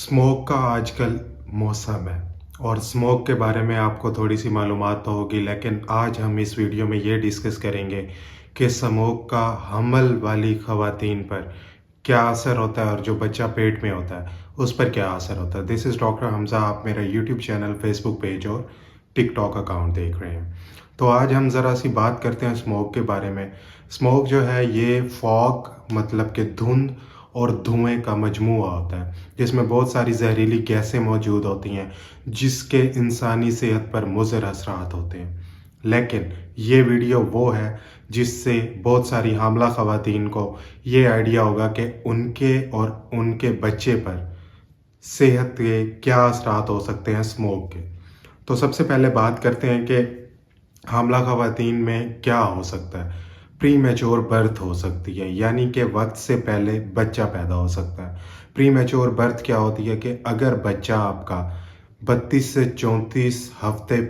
Smoke का आजकल मौसम है और स्मोक के बारे में आपको थोड़ी सी मालूमात तो होगी, लेकिन आज हम इस वीडियो में ये डिस्कस करेंगे कि स्मोक का हमल वाली ख़वातीन पर क्या असर होता है और जो बच्चा पेट में होता है उस पर क्या असर होता है। This is doctor Hamza. आप मेरा यूट्यूब चैनल, फेसबुक पेज और टिकटॉक अकाउंट देख रहे हैं। तो आज हम ज़रा सी बात करते हैं स्मोक के बारे में। स्मोक जो है ये फॉग मतलब कि धुंध और धुएं का मजमूआ होता है, जिसमें बहुत सारी जहरीली गैसें मौजूद होती हैं जिसके इंसानी सेहत पर मुज़र असरात होते हैं। लेकिन ये वीडियो वो है जिससे बहुत सारी हामला ख़वातीन को ये आइडिया होगा कि उनके और उनके बच्चे पर सेहत के क्या असरात हो सकते हैं स्मोक के। तो सबसे पहले बात करते हैं कि हामला ख़वातीन में क्या हो सकता है। प्री मैच्योर बर्थ हो सकती है, यानी कि वक्त से पहले बच्चा पैदा हो सकता है। प्री मैच्योर बर्थ क्या होती है कि अगर बच्चा आपका 32 से 34 हफ्ते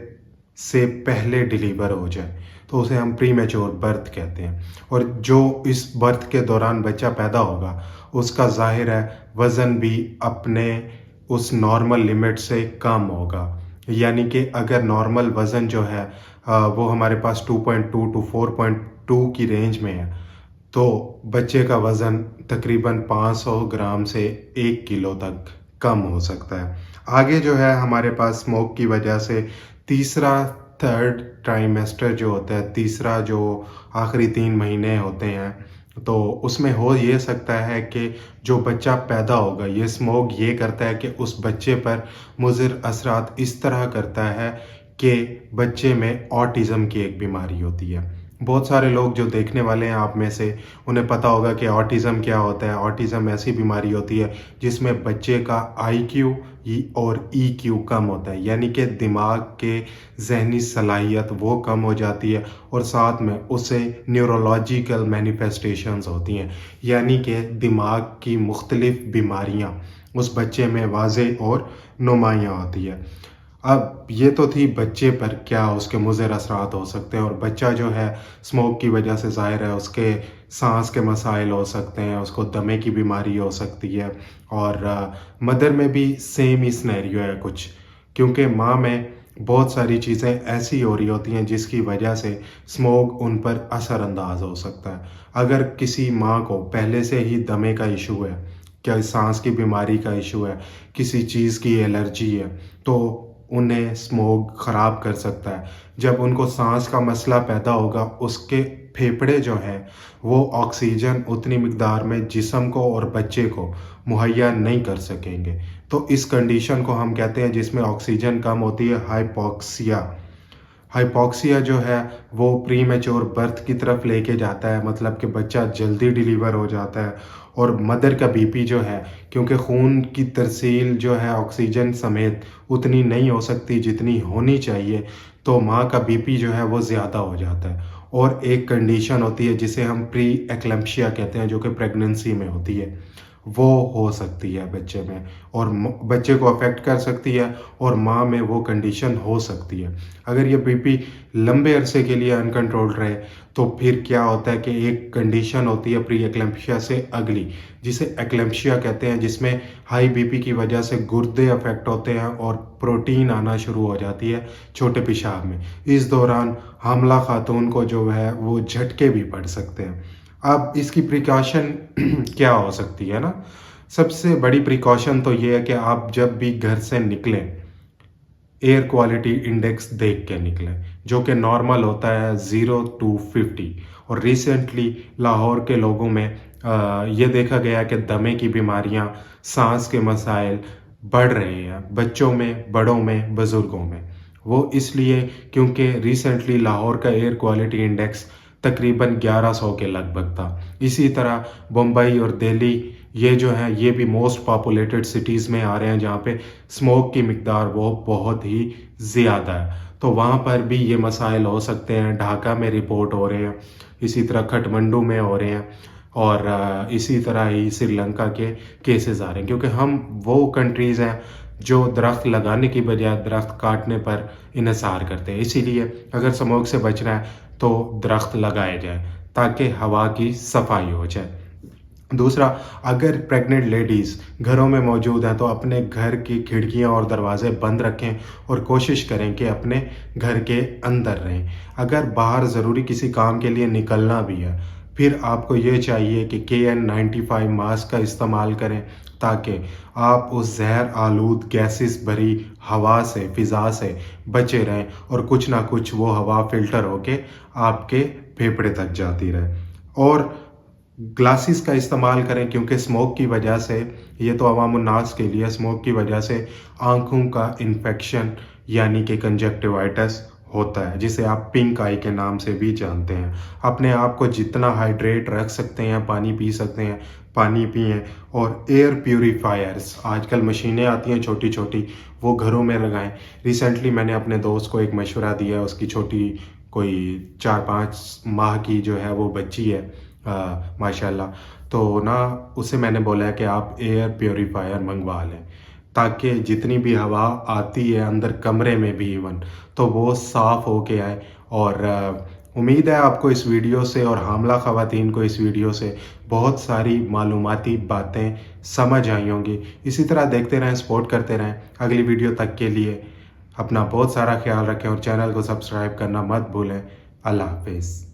से पहले डिलीवर हो जाए तो उसे हम प्री मैच्योर बर्थ कहते हैं। और जो इस बर्थ के दौरान बच्चा पैदा होगा उसका ज़ाहिर है वज़न भी अपने उस नॉर्मल लिमिट से कम होगा। यानी कि अगर नॉर्मल वज़न जो है वो हमारे पास 2.2 टू 4.2 की रेंज में है, तो बच्चे का वज़न तकरीबन 500 ग्राम से 1 किलो तक कम हो सकता है। आगे जो है हमारे पास स्मोक की वजह से तीसरा थर्ड ट्राइमेस्टर जो होता है, तीसरा जो आखिरी 3 महीने होते हैं, तो उसमें हो ये सकता है कि जो बच्चा पैदा होगा ये स्मोक ये करता है कि उस बच्चे पर मुज़र असरात इस तरह करता है कि बच्चे में ऑटिज़म की एक बीमारी होती है। बहुत सारे लोग जो देखने वाले हैं आप में से, उन्हें पता होगा कि ऑटिज़म क्या होता है। ऑटिज़म ऐसी बीमारी होती है जिसमें बच्चे का आईक्यू और ईक्यू कम होता है, यानी कि दिमाग के ज़हनी सलाहियत वो कम हो जाती है और साथ में उसे न्यूरोलॉजिकल मैनिफेस्टेशंस होती हैं, यानी कि दिमाग की मुख्तलिफ़ बीमारियाँ उस बच्चे में वाज़े और नुमायाँ होती है। अब ये तो थी बच्चे पर क्या उसके मुज़र असरात हो सकते हैं, और बच्चा जो है स्मोक की वजह से ज़ाहिर है उसके सांस के मसाइल हो सकते हैं, उसको दमे की बीमारी हो सकती है। और मदर में भी सेम ही सिनेरियो है कुछ, क्योंकि माँ में बहुत सारी चीज़ें ऐसी हो रही होती हैं जिसकी वजह से स्मोक उन पर असरअंदाज हो सकता है। अगर किसी माँ को पहले से ही दमे का इशू है, क्या सांस की बीमारी का इशू है, किसी चीज़ की एलर्जी है, तो उन्हें स्मोक ख़राब कर सकता है। जब उनको सांस का मसला पैदा होगा उसके फेफड़े जो हैं वो ऑक्सीजन उतनी मिकदार में जिस्म को और बच्चे को मुहैया नहीं कर सकेंगे। तो इस कंडीशन को हम कहते हैं, जिसमें ऑक्सीजन कम होती है, हाइपॉक्सिया। हाइपॉक्सिया जो है वो प्री मैच्योर बर्थ की तरफ लेके जाता है, मतलब कि बच्चा जल्दी डिलीवर हो जाता है। और मदर का बीपी जो है, क्योंकि खून की तरसील जो है ऑक्सीजन समेत उतनी नहीं हो सकती जितनी होनी चाहिए, तो माँ का बीपी जो है वो ज़्यादा हो जाता है। और एक कंडीशन होती है जिसे हम प्री एक्लैम्प्सिया कहते हैं, जो कि प्रेगनेंसी में होती है, वो हो सकती है बच्चे में और बच्चे को अफेक्ट कर सकती है और माँ में वो कंडीशन हो सकती है। अगर ये बीपी लंबे अरसे के लिए अनकंट्रोल्ड रहे तो फिर क्या होता है कि एक कंडीशन होती है प्री एक्लैम्प्सिया से अगली, जिसे एक्लैम्प्सिया कहते हैं, जिसमें हाई बीपी की वजह से गुर्दे अफेक्ट होते हैं और प्रोटीन आना शुरू हो जाती है छोटे पेशाब में। इस दौरान हामला खातून को जो है वो झटके भी पड़ सकते हैं। अब इसकी प्रिकॉशन क्या हो सकती है ना, सबसे बड़ी प्रिकॉशन तो ये है कि आप जब भी घर से निकलें एयर क्वालिटी इंडेक्स देख के निकलें, जो कि नॉर्मल होता है 0 to 50। और रिसेंटली लाहौर के लोगों में ये देखा गया कि दमे की बीमारियां, सांस के मसाइल बढ़ रहे हैं, बच्चों में, बड़ों में, बुज़ुर्गों में। वो इसलिए क्योंकि रिसेंटली लाहौर का एयर क्वालिटी इंडेक्स तकरीबन 1100 के लगभग था। इसी तरह मुंबई और दिल्ली ये जो है ये भी मोस्ट पॉपुलेटेड सिटीज़ में आ रहे हैं, जहाँ पे स्मोक की मिकदार वो बहुत ही ज़्यादा है। तो वहाँ पर भी ये मसाइल हो सकते हैं। ढाका में रिपोर्ट हो रहे हैं, इसी तरह खटमंडू में हो रहे हैं, और इसी तरह ही श्रीलंका के केसेस आ रहे हैं, क्योंकि हम वो कंट्रीज़ हैं जो दरख्त लगाने की बजाय दरख्त काटने पर इन्हिसार करते हैं। इसीलिए अगर स्मोक से बचना है तो दरख्त लगाए जाए ताकि हवा की सफाई हो जाए। दूसरा, अगर प्रेग्नेंट लेडीज़ घरों में मौजूद हैं तो अपने घर की खिड़कियां और दरवाजे बंद रखें और कोशिश करें कि अपने घर के अंदर रहें। अगर बाहर ज़रूरी किसी काम के लिए निकलना भी है, फिर आपको ये चाहिए कि KN95 मास्क का इस्तेमाल करें, ताकि आप उस जहर आलूद गैसेस भरी हवा से, फ़िज़ा से बचे रहें और कुछ ना कुछ वो हवा फ़िल्टर होके आपके फेफड़े तक जाती रहे। और ग्लासेस का इस्तेमाल करें, क्योंकि स्मोक की वजह से, ये तो अवामुन्नास के लिए, स्मोक की वजह से आँखों का इन्फेक्शन यानी कि कंजक्टिवाइटिस होता है, जिसे आप पिंक आई के नाम से भी जानते हैं। अपने आप को जितना हाइड्रेट रख सकते हैं, पानी पी सकते हैं, पानी पिएँ। और एयर प्यूरीफायर्स, आजकल मशीनें आती हैं छोटी-छोटी, वो घरों में लगाएँ। रिसेंटली मैंने अपने दोस्त को एक मशवरा दिया, उसकी छोटी कोई 4-5 माह की जो है वो बच्ची है, माशाल्लाह। तो ना उसे मैंने बोला है कि आप एयर प्योरीफायर मंगवा लें, ताकि जितनी भी हवा आती है अंदर कमरे में भी इवन, तो वो साफ़ होके आए। और उम्मीद है आपको इस वीडियो से और हामला ख़वातीन को इस वीडियो से बहुत सारी मालूमाती बातें समझ आई होंगी। इसी तरह देखते रहें, सपोर्ट करते रहें। अगली वीडियो तक के लिए अपना बहुत सारा ख्याल रखें और चैनल को सब्सक्राइब करना मत भूलें। अल्लाह हाफ़िज़।